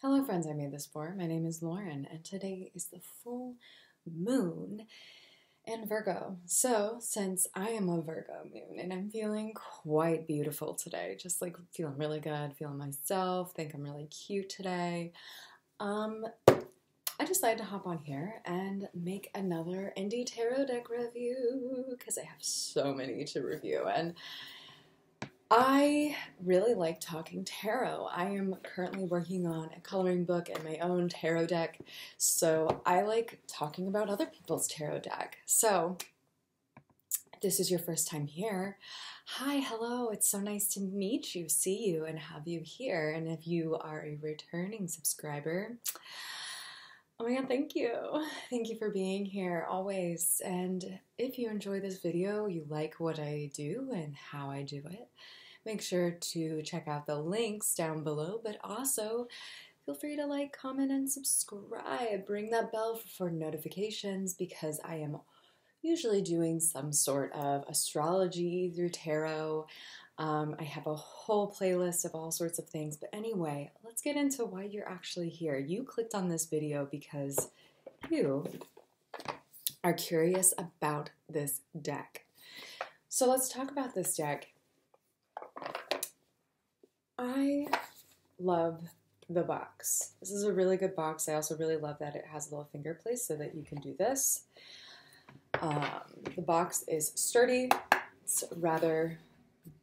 Hello friends I made this for. My name is Lauren and today is the full moon in Virgo. So since I am a Virgo moon and I'm feeling quite beautiful today, just like feeling really good, feeling myself, think I'm really cute today, I decided to hop on here and make another indie tarot deck review because I have so many to review and I really like talking tarot. I am currently working on a coloring book and my own tarot deck, so I like talking about other people's tarot deck. So, if this is your first time here, hi, hello, it's so nice to meet you, see you, and have you here. And if you are a returning subscriber, oh my god, thank you. Thank you for being here always. And if you enjoy this video, you like what I do and how I do it, make sure to check out the links down below, but also feel free to like, comment, and subscribe. Ring that bell for notifications because I am usually doing some sort of astrology through tarot. I have a whole playlist of all sorts of things, but anyway, let's get into why you're actually here. You clicked on this video because you are curious about this deck. So let's talk about this deck. I love the box. This is a really good box. I also really love that it has a little finger place so that you can do this. The box is sturdy. It's rather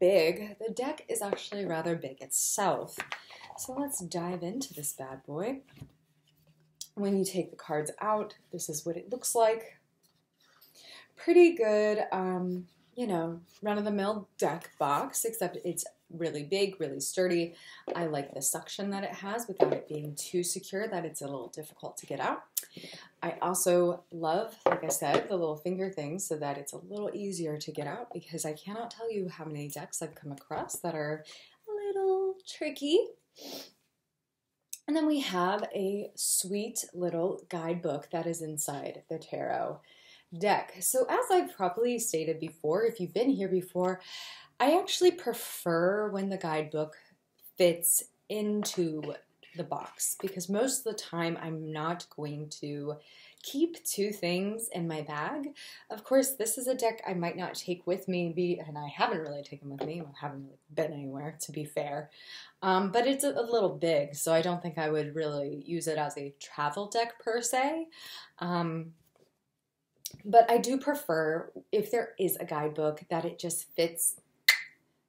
big. The deck is actually rather big itself. So let's dive into this bad boy. When you take the cards out, this is what it looks like. Pretty good, you know, run-of-the-mill deck box, except it's really big, really sturdy. I like the suction that it has without it being too secure that it's a little difficult to get out. I also love, like I said, the little finger things so that it's a little easier to get out because I cannot tell you how many decks I've come across that are a little tricky. And then we have a sweet little guidebook that is inside the tarot deck. So as I've probably stated before, if you've been here before, I actually prefer when the guidebook fits into the box because most of the time I'm not going to keep two things in my bag. Of course, this is a deck I might not take with me, and I haven't really taken with me. I haven't really been anywhere, to be fair. But it's a little big, so I don't think I would really use it as a travel deck per se. But I do prefer, if there is a guidebook, that it just fits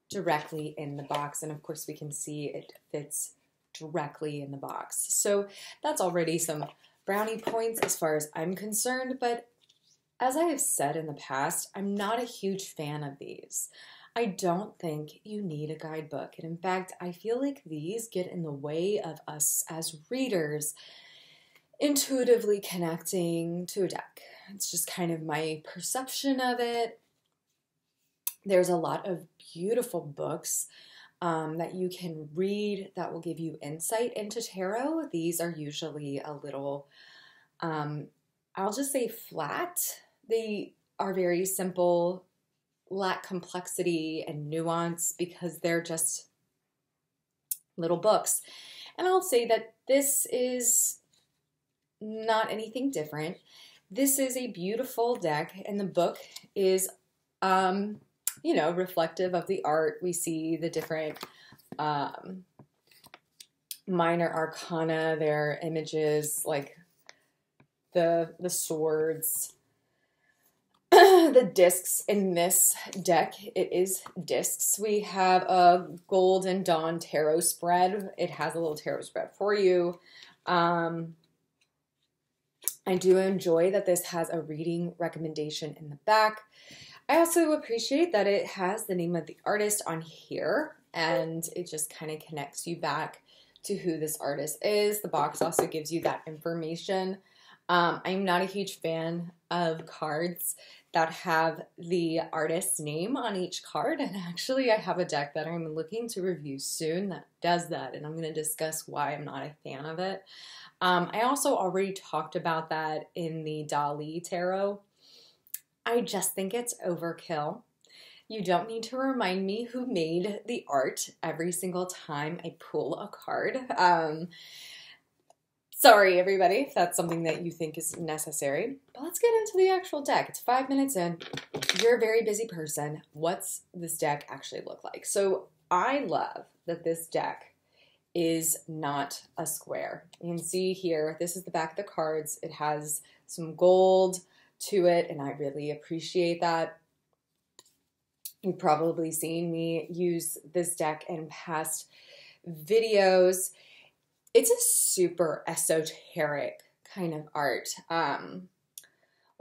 directly in the box. And of course we can see it fits directly in the box. So that's already some brownie points as far as I'm concerned. But as I have said in the past, I'm not a huge fan of these. I don't think you need a guidebook. And in fact, I feel like these get in the way of us as readers intuitively connecting to a deck. It's just kind of my perception of it. There's a lot of beautiful books that you can read that will give you insight into tarot. These are usually a little, I'll just say flat. They are very simple, lack complexity and nuance because they're just little books. And I'll say that this is not anything different. This is a beautiful deck and the book is you know, reflective of the art. We see the different minor arcana, their images, like the swords, the discs in this deck. It is discs. We have a Golden Dawn tarot spread. It has a little tarot spread for you. I do enjoy that this has a reading recommendation in the back. I also appreciate that it has the name of the artist on here and it just kind of connects you back to who this artist is. The box also gives you that information. I'm not a huge fan of cards that have the artist's name on each card, and actually I have a deck that I'm looking to review soon that does that, and I'm going to discuss why I'm not a fan of it. I also already talked about that in the Dali Tarot. I just think it's overkill. You don't need to remind me who made the art every single time I pull a card. Sorry, everybody, if that's something that you think is necessary. But let's get into the actual deck. It's 5 minutes in. You're a very busy person. What's this deck actually look like? So I love that this deck is not a square. You can see here, this is the back of the cards. It has some gold to it, and I really appreciate that. You've probably seen me use this deck in past videos. It's a super esoteric kind of art.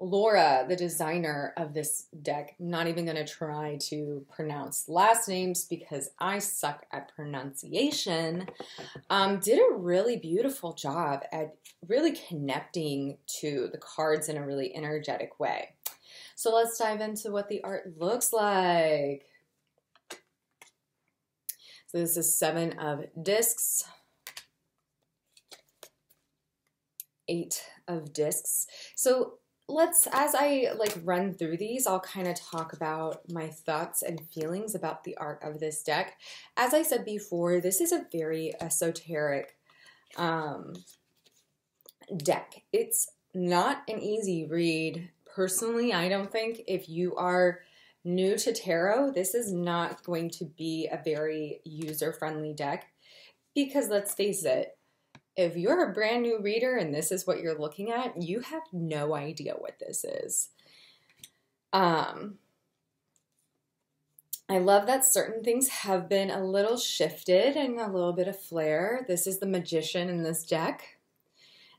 Laura, the designer of this deck, I'm not even going to try to pronounce last names because I suck at pronunciation, did a really beautiful job at really connecting to the cards in a really energetic way. So let's dive into what the art looks like. So this is 7 of discs, 8 of discs. So let's, as I run through these, I'll kind of talk about my thoughts and feelings about the art of this deck. As I said before, this is a very esoteric deck. It's not an easy read. Personally, I don't think if you are new to tarot, this is not going to be a very user-friendly deck because let's face it, if you're a brand new reader and this is what you're looking at, you have no idea what this is. I love that certain things have been a little shifted and a little bit of flair. This is the Magician in this deck.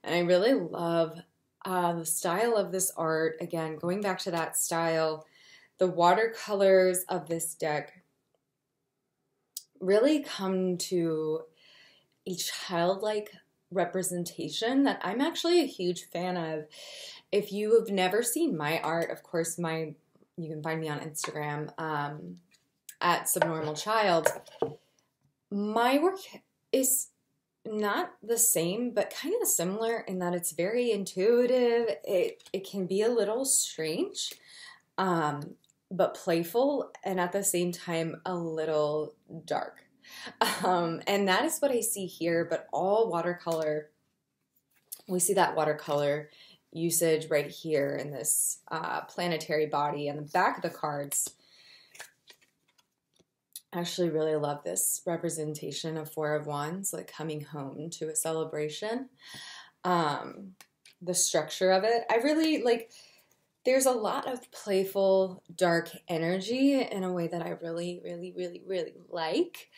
And I really love the style of this art. Again, going back to that style, the watercolors of this deck really come to a childlike representation that I'm actually a huge fan of. If you have never seen my art, of course, you can find me on Instagram at Subnormal Child. My work is not the same, but kind of similar in that it's very intuitive. It can be a little strange, but playful, and at the same time a little dark. And that is what I see here, but all watercolor. We see that watercolor usage right here in this planetary body and the back of the cards. I actually really love this representation of 4 of Wands, like coming home to a celebration. The structure of it, I really like. There's a lot of playful, dark energy in a way that I really, really, really, really like.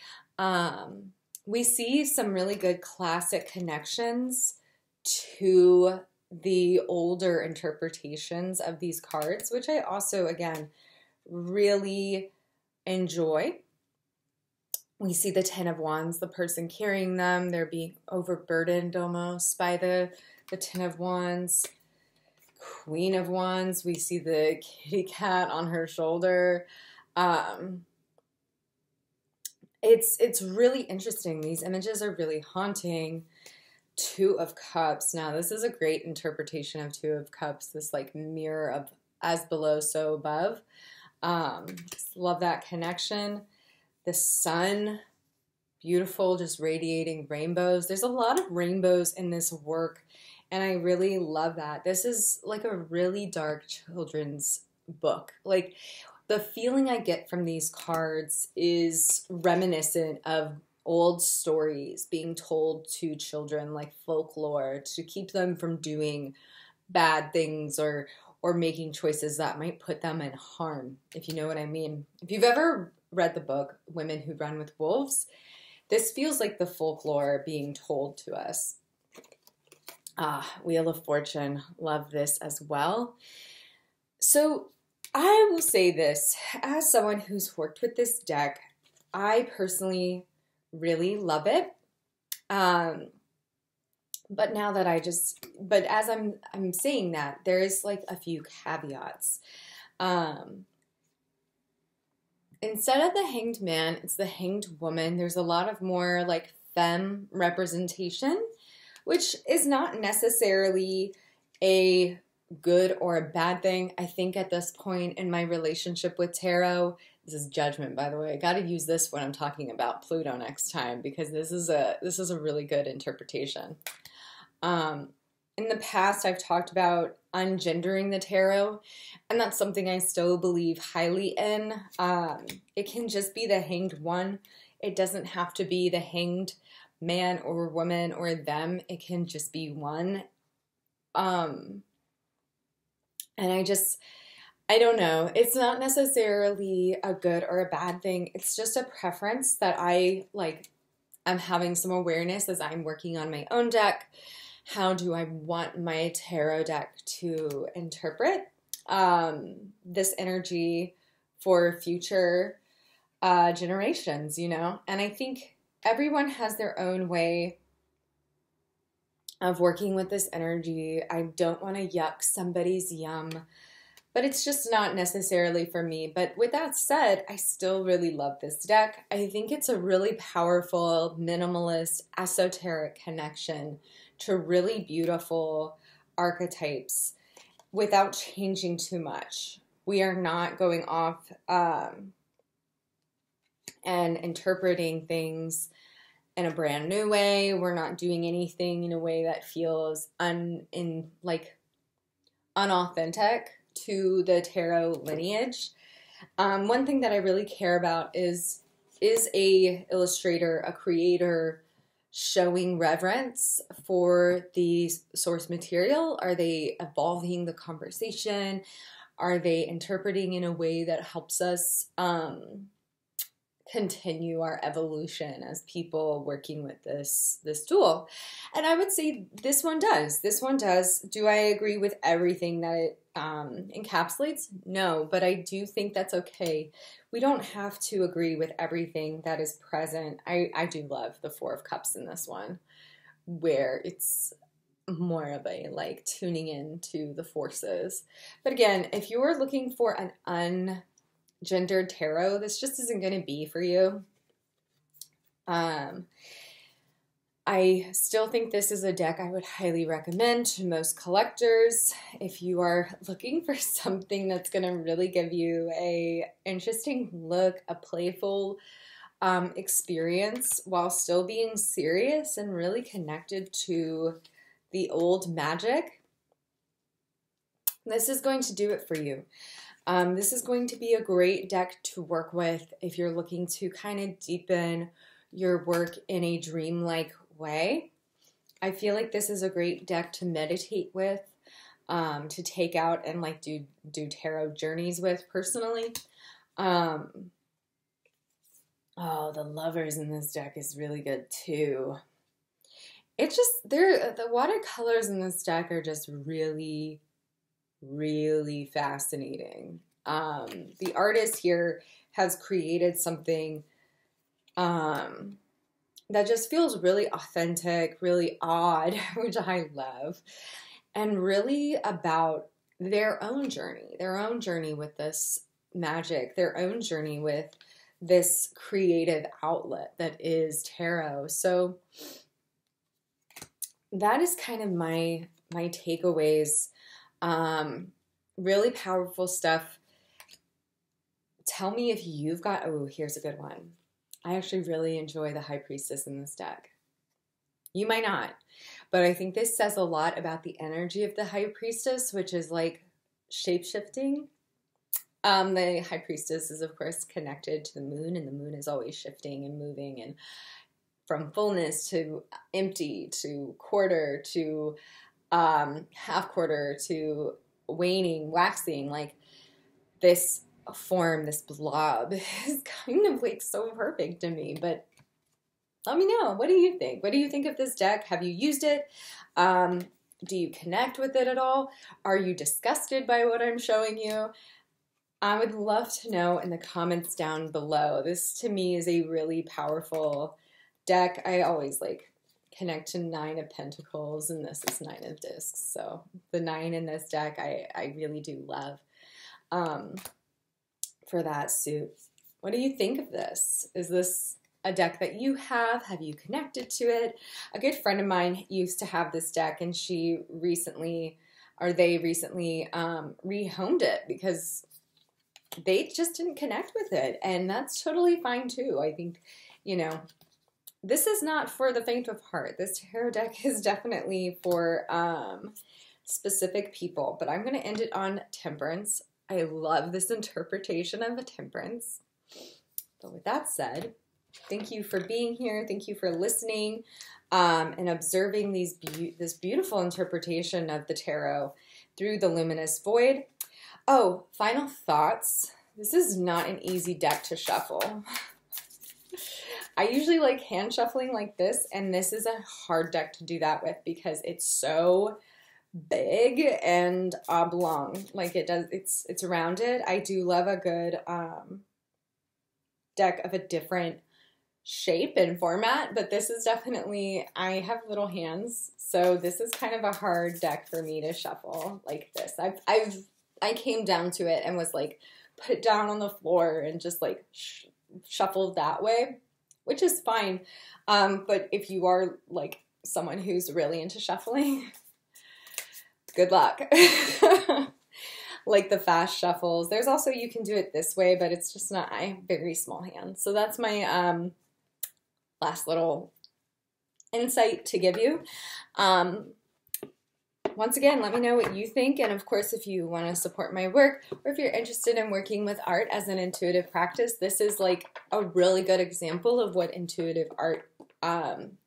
We see some really good classic connections to the older interpretations of these cards, which I also, again, really enjoy. We see the 10 of Wands, the person carrying them, they're being overburdened almost by the 10 of Wands. Queen of Wands, we see the kitty cat on her shoulder. It's really interesting. These images are really haunting. 2 of Cups. Now, this is a great interpretation of 2 of Cups, this like mirror of as below, so above. Just love that connection. The sun, beautiful, just radiating rainbows. There's a lot of rainbows in this work, and I really love that. This is like a really dark children's book. Like, the feeling I get from these cards is reminiscent of old stories being told to children, like folklore, to keep them from doing bad things or making choices that might put them in harm, if you know what I mean. If you've ever read the book Women Who Run with Wolves, this feels like the folklore being told to us. Wheel of Fortune, love this as well. So I will say this, as someone who's worked with this deck, I personally really love it. But now that as I'm saying that, there is like a few caveats. Instead of the Hanged Man, it's the Hanged Woman. There's a lot of more like femme representation, which is not necessarily a good or a bad thing. I think at this point in my relationship with tarot, this is judgment, by the way. I got to use this when I'm talking about Pluto next time because this is a really good interpretation. In the past, I've talked about ungendering the tarot, and that's something I still believe highly in. It can just be the hanged one. It doesn't have to be the hanged man or woman or them. It can just be one. And I don't know. It's not necessarily a good or a bad thing. It's just a preference that I'm having some awareness as I'm working on my own deck. How do I want my tarot deck to interpret this energy for future generations, you know? And I think everyone has their own way of working with this energy. I don't want to yuck somebody's yum, but it's just not necessarily for me. But with that said, I still really love this deck. I think it's a really powerful, minimalist, esoteric connection to really beautiful archetypes without changing too much. We are not going off and interpreting things in a brand new way. We're not doing anything in a way that feels unauthentic to the tarot lineage. One thing that I really care about is a illustrator, a creator, showing reverence for the source material? Are they evolving the conversation? Are they interpreting in a way that helps us continue our evolution as people working with this tool? And I would say this one does. This one does. Do I agree with everything that it encapsulates? No, but I do think that's okay. We don't have to agree with everything that is present. I do love the Four of Cups in this one, where it's more of a like tuning into the forces. But again, if you're looking for an ungendered tarot, this just isn't going to be for you. I still think this is a deck I would highly recommend to most collectors. If you are looking for something that's going to really give you a interesting look, a playful experience while still being serious and really connected to the old magic, this is going to do it for you. This is going to be a great deck to work with if you're looking to kind of deepen your work in a dreamlike way. I feel like this is a great deck to meditate with, to take out and like do tarot journeys with personally. Oh, the Lovers in this deck is really good too. It's just, the watercolors in this deck are just really, really fascinating. The artist here has created something that just feels really authentic, really odd, which I love, and really about their own journey with this magic, their own journey with this creative outlet that is tarot. So that is kind of my takeaways. Really powerful stuff. Tell me if you've got, oh, here's a good one. I actually really enjoy the High Priestess in this deck. You might not, but I think this says a lot about the energy of the High Priestess, which is like shape-shifting. The High Priestess is, of course, connected to the moon, and the moon is always shifting and moving, and from fullness to empty to quarter to half quarter to waning, waxing, like this form, this blob is kind of like so perfect to me. But let me know, what do you think? What do you think of this deck? Have you used it? Do you connect with it at all? Are you disgusted by what I'm showing you? I would love to know in the comments down below. This to me is a really powerful deck. I always like connect to Nine of Pentacles, and this is Nine of Discs. So the 9 in this deck I really do love for that suit. What do you think of this? Is this a deck that you have? Have you connected to it? A good friend of mine used to have this deck, and they recently rehomed it because they just didn't connect with it, and that's totally fine too. I think, you know, this is not for the faint of heart. This tarot deck is definitely for specific people, but I'm going to end it on Temperance. I love this interpretation of a Temperance. But with that said, thank you for being here. Thank you for listening and observing this beautiful interpretation of the tarot through the Luminous Void. Oh, final thoughts. This is not an easy deck to shuffle. I usually like hand shuffling like this, and this is a hard deck to do that with because it's so big and oblong. Like it's rounded. I do love a good deck of a different shape and format, but this is definitely, I have little hands, so this is kind of a hard deck for me to shuffle like this. I came down to it and was like, put it down on the floor and just like shuffled that way, which is fine. But if you are like someone who's really into shuffling, good luck. Like the fast shuffles. There's also, you can do it this way, but it's just not, I have very small hands. So that's my last little insight to give you. Once again, let me know what you think. And of course, if you want to support my work, or if you're interested in working with art as an intuitive practice, this is like a really good example of what intuitive art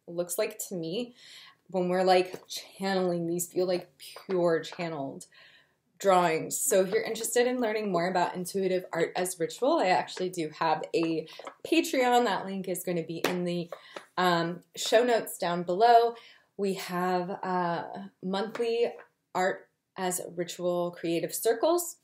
looks like to me. When we're like channeling, these feel like pure channeled drawings. So if you're interested in learning more about intuitive art as ritual, I actually do have a Patreon. That link is going to be in the show notes down below. We have monthly art as ritual creative circles.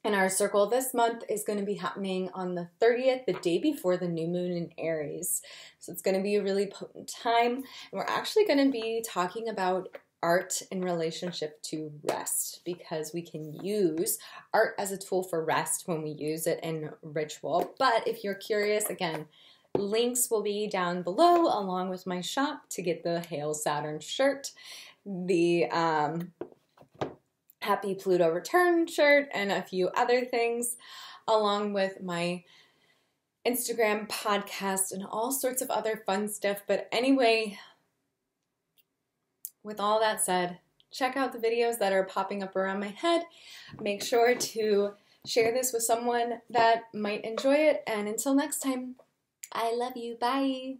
And our circle this month is going to be happening on the 30th, the day before the new moon in Aries. So it's going to be a really potent time. And we're actually going to be talking about art in relationship to rest, because we can use art as a tool for rest when we use it in ritual. But if you're curious, again, links will be down below along with my shop to get the Hail Saturn shirt, the Happy Pluto Return shirt, and a few other things, along with my Instagram, podcast, and all sorts of other fun stuff. But anyway, with all that said, check out the videos that are popping up around my head. Make sure to share this with someone that might enjoy it. And until next time, I love you. Bye.